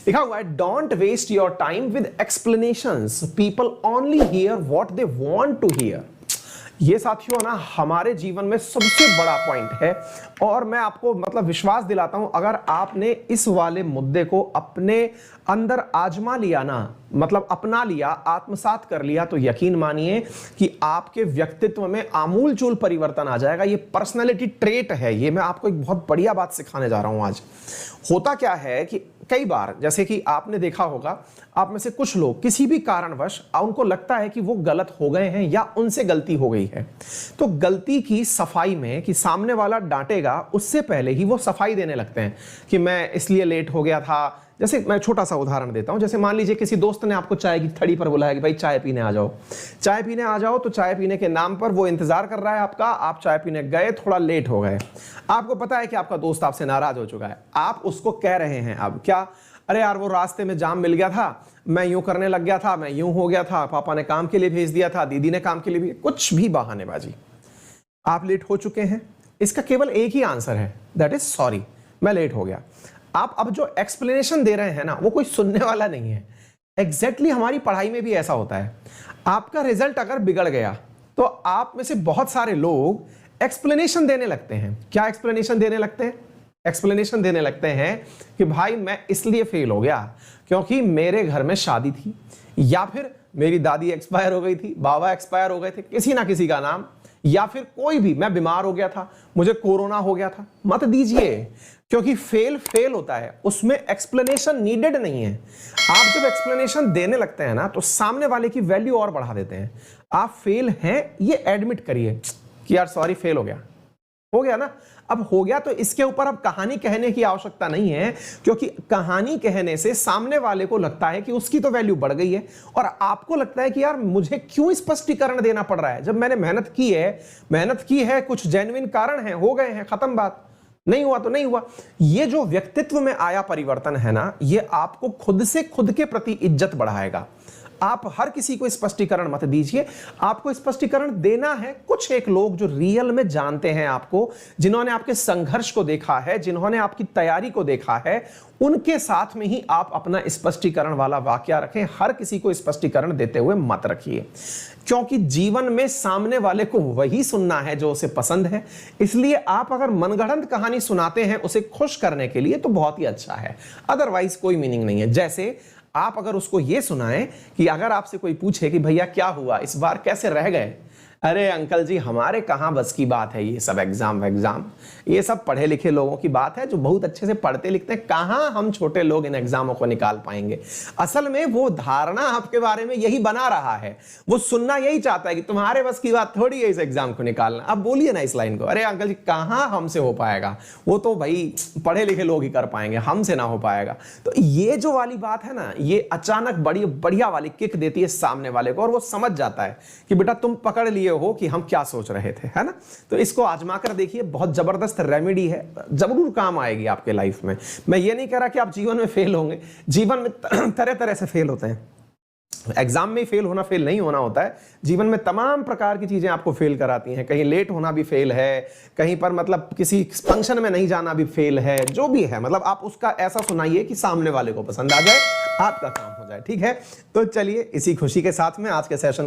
लिखा हुआ है don't waste your time with explanations, people only hear what they want to hear. ये साथियों ना हमारे जीवन में सबसे बड़ा पॉइंट है, और मैं आपको मतलब विश्वास दिलाता हूं, अगर आपने इस वाले मुद्दे को अपने अंदर आजमा लिया ना, मतलब अपना लिया, आत्मसात कर लिया, तो यकीन मानिए कि आपके व्यक्तित्व में आमूलचूल परिवर्तन आ जाएगा। ये पर्सनैलिटी ट्रेट है। ये मैं आपको एक बहुत बढ़िया बात सिखाने जा रहा हूं आज। होता क्या है कि कई बार जैसे कि आपने देखा होगा, आप में से कुछ लोग किसी भी कारणवश उनको लगता है कि वो गलत हो गए हैं या उनसे गलती हो गई है, तो गलती की सफाई में कि सामने वाला डांटेगा उससे पहले ही वो सफाई देने लगते हैं कि मैं इसलिए लेट हो गया था। जैसे मैं छोटा सा उदाहरण देता हूं, जैसे मान लीजिए किसी दोस्त ने आपको चाय की थड़ी पर बुलाया कि भाई चाय पीने आ जाओ, चाय पीने आ जाओ, तो चाय पीने के नाम पर वो इंतजार कर रहा है आपका, आप चाय पीने गए, थोड़ा लेट हो गए, आपको पता है कि आपका दोस्त आपसे नाराज हो चुका है, आप उसको कह रहे हैं अब क्या, अरे यार वो रास्ते में जाम मिल गया था, मैं यूं करने लग गया था, मैं यूं हो गया था, पापा ने काम के लिए भेज दिया था, दीदी ने काम के लिए भी, कुछ भी बहानेबाजी, आप लेट हो चुके हैं। इसका केवल एक ही आंसर है, दैट इज सॉरी, मैं लेट हो गया। आप अब जो एक्सप्लेनेशन दे रहे हैं ना, वो कोई सुनने वाला नहीं है। एग्जैक्टली हमारी पढ़ाई में भी ऐसा होता है। आपका रिजल्ट अगर बिगड़ गया तो आप में से बहुत सारे लोग एक्सप्लेनेशन देने लगते हैं। क्या एक्सप्लेनेशन देने लगते हैं? एक्सप्लेनेशन देने लगते हैं कि भाई मैं इसलिए फेल हो गया क्योंकि मेरे घर में शादी थी, या फिर मेरी दादी एक्सपायर हो गई थी, बाबा एक्सपायर हो गए थे, किसी ना किसी का नाम, या फिर कोई भी, मैं बीमार हो गया था, मुझे कोरोना हो गया था। मत दीजिए, क्योंकि फेल होता है, उसमें एक्सप्लेनेशन नीडेड नहीं है। आप जब एक्सप्लेनेशन देने लगते हैं ना, तो सामने वाले की वैल्यू और बढ़ा देते हैं। आप फेल हैं ये एडमिट करिए कि यार सॉरी फेल हो गया ना। अब हो गया तो इसके ऊपर अब कहानी कहने की आवश्यकता नहीं है, क्योंकि कहानी कहने से सामने वाले को लगता है कि उसकी तो वैल्यू बढ़ गई है, और आपको लगता है कि यार मुझे क्यों स्पष्टीकरण देना पड़ रहा है, जब मैंने मेहनत की है, कुछ जेन्युइन कारण है, हो गए हैं, खत्म बात, नहीं हुआ तो नहीं हुआ। ये जो व्यक्तित्व में आया परिवर्तन है ना, ये आपको खुद से खुद के प्रति इज्जत बढ़ाएगा। आप हर किसी को स्पष्टीकरण मत दीजिए, आपको स्पष्टीकरण देना है कुछ एक लोग जो रियल में जानते हैं आपको, जिन्होंने आपके संघर्ष को देखा है, जिन्होंने आपकी तैयारी को देखा है, उनके साथ में ही आप अपना स्पष्टीकरण वाला वाक्य रखें। हर किसी को स्पष्टीकरण देते हुए मत रखिए, क्योंकि जीवन में सामने वाले को वही सुनना है जो उसे पसंद है। इसलिए आप अगर मनगढ़ंत कहानी सुनाते हैं उसे खुश करने के लिए, तो बहुत ही अच्छा है, अदरवाइज कोई मीनिंग नहीं है। जैसे आप अगर उसको ये सुनाएं कि अगर आपसे कोई पूछे कि भैया क्या हुआ इस बार, कैसे रह गए, अरे अंकल जी हमारे कहां बस की बात है, ये सब एग्जाम ये सब पढ़े लिखे लोगों की बात है जो बहुत अच्छे से पढ़ते लिखते हैं, कहां हम छोटे लोग इन एग्जामों को निकाल पाएंगे। असल में वो धारणा आपके बारे में यही बना रहा है, वो सुनना यही चाहता है कि तुम्हारे बस की बात थोड़ी है इस एग्जाम को निकालना। अब बोलिए ना इस लाइन को, अरे अंकल जी कहां हमसे हो पाएगा, वो तो भाई पढ़े लिखे लोग ही कर पाएंगे, हमसे ना हो पाएगा। तो ये जो वाली बात है ना, ये अचानक बड़ी बढ़िया वाली किक देती है सामने वाले को, और वो समझ जाता है कि बेटा तुम पकड़ लिए हो कि हम क्या सोच रहे थे, है ना। तो इसको आजमा कर देखिए, बहुत जबरदस्त रेमेडी है, जरूर काम आएगी आपके लाइफ में। मैं ये नहीं कह रहा कि आप जीवन में फेल होंगे, जीवन में तरह तरह से फेल होते हैं, एग्जाम में फेल नहीं होना होता है। जीवन में तमाम प्रकार की चीजें आपको फेल कराती हैं, कहीं लेट होना भी फेल है, कहीं पर मतलब किसी फंक्शन में नहीं जाना भी फेल है, जो भी है, मतलब आप उसका ऐसा सुनाइए कि सामने वाले को पसंद आ जाए, आपका काम हो जाए, ठीक है। तो चलिए इसी खुशी के साथ में आज के सेशन को